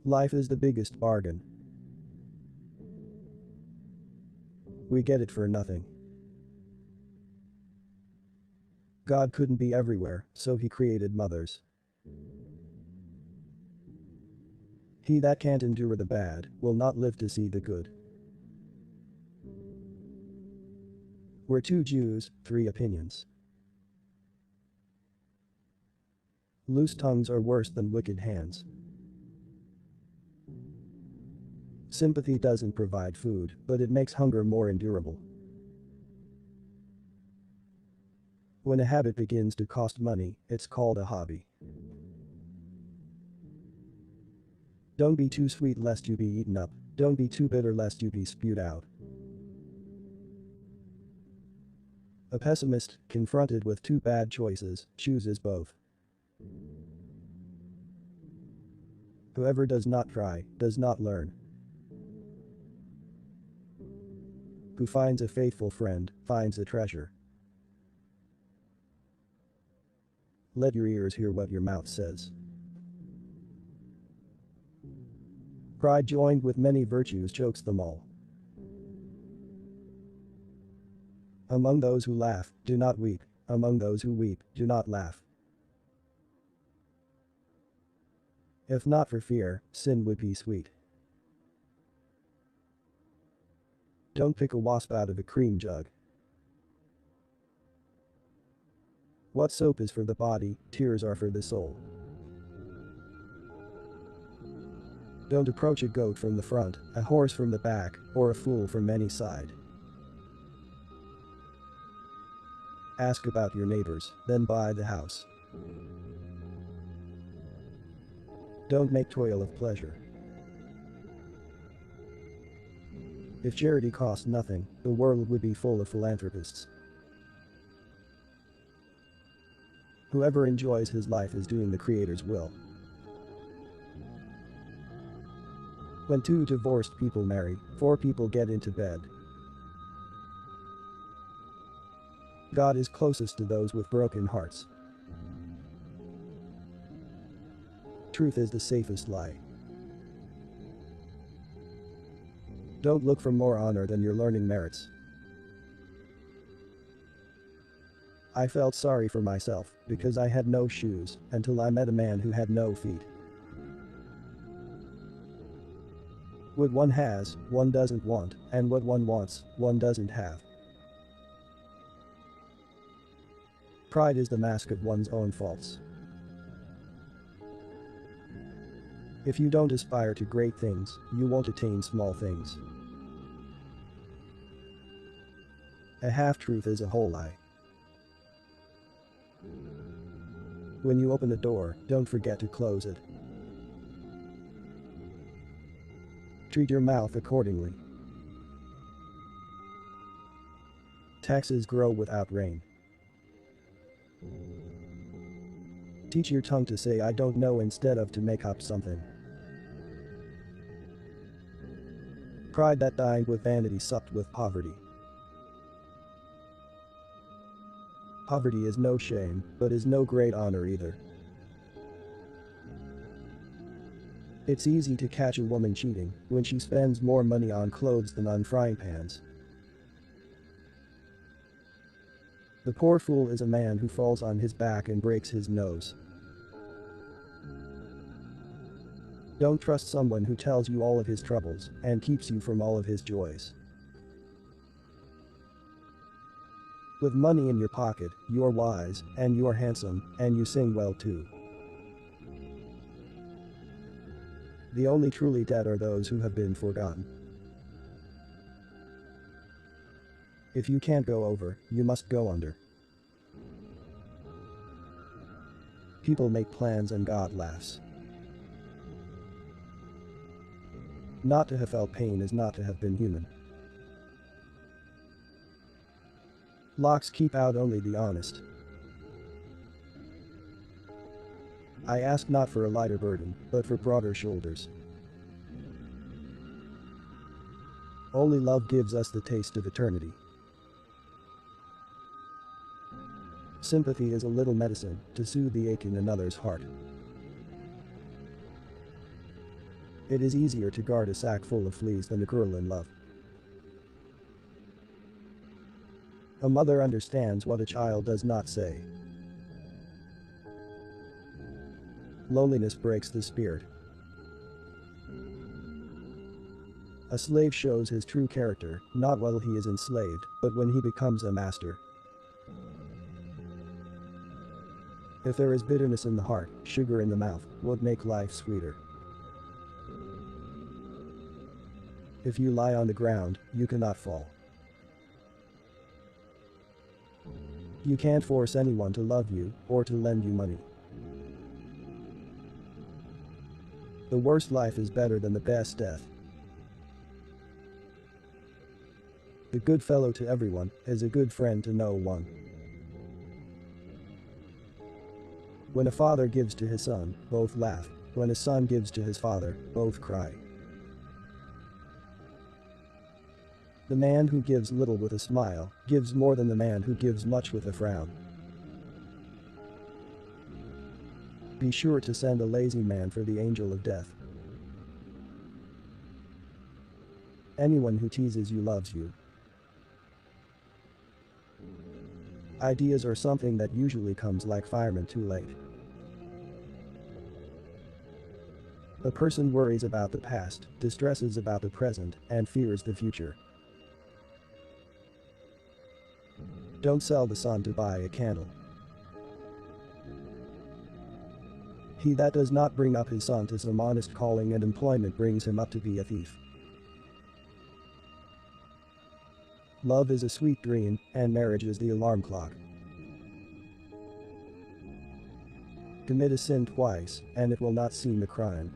Life is the biggest bargain. We get it for nothing. God couldn't be everywhere, so he created mothers. He that can't endure the bad will not live to see the good. We're two Jews, three opinions. Loose tongues are worse than wicked hands. Sympathy doesn't provide food, but it makes hunger more endurable. When a habit begins to cost money, it's called a hobby. Don't be too sweet lest you be eaten up. Don't be too bitter lest you be spewed out. A pessimist, confronted with two bad choices, chooses both. Whoever does not try, does not learn. Who finds a faithful friend, finds a treasure. Let your ears hear what your mouth says. Pride joined with many virtues chokes them all. Among those who laugh, do not weep. Among those who weep, do not laugh. If not for fear, sin would be sweet. Don't pick a wasp out of a cream jug. What soap is for the body, tears are for the soul. Don't approach a goat from the front, a horse from the back, or a fool from any side. Ask about your neighbors, then buy the house. Don't make toil of pleasure. If charity cost nothing, the world would be full of philanthropists. Whoever enjoys his life is doing the Creator's will. When two divorced people marry, four people get into bed. God is closest to those with broken hearts. Truth is the safest lie. Don't look for more honor than your learning merits. I felt sorry for myself because I had no shoes until I met a man who had no feet. What one has, one doesn't want, and what one wants, one doesn't have. Pride is the mask of one's own faults. If you don't aspire to great things, you won't attain small things. A half-truth is a whole lie. When you open a door, don't forget to close it. Treat your mouth accordingly. Taxes grow without rain. Teach your tongue to say I don't know instead of to make up something. Pride that dined with vanity supped with poverty. Poverty is no shame, but is no great honor either. It's easy to catch a woman cheating when she spends more money on clothes than on frying pans. The poor fool is a man who falls on his back and breaks his nose. Don't trust someone who tells you all of his troubles and keeps you from all of his joys. With money in your pocket, you're wise, and you're handsome, and you sing well too. The only truly dead are those who have been forgotten. If you can't go over, you must go under. People make plans and God laughs. Not to have felt pain is not to have been human. Locks keep out only the honest. I ask not for a lighter burden, but for broader shoulders. Only love gives us the taste of eternity. Sympathy is a little medicine to soothe the ache in another's heart. It is easier to guard a sack full of fleas than a girl in love. A mother understands what a child does not say. Loneliness breaks the spirit. A slave shows his true character, not while he is enslaved, but when he becomes a master. If there is bitterness in the heart, sugar in the mouth would make life sweeter. If you lie on the ground, you cannot fall. You can't force anyone to love you or to lend you money. The worst life is better than the best death. The good fellow to everyone is a good friend to no one. When a father gives to his son, both laugh. When a son gives to his father, both cry. The man who gives little with a smile gives more than the man who gives much with a frown. Be sure to send a lazy man for the angel of death. Anyone who teases you loves you. Ideas are something that usually comes like firemen too late. A person worries about the past, distresses about the present, and fears the future. Don't sell the sun to buy a candle. He that does not bring up his son to some honest calling and employment brings him up to be a thief. Love is a sweet dream, and marriage is the alarm clock. Commit a sin twice, and it will not seem a crime.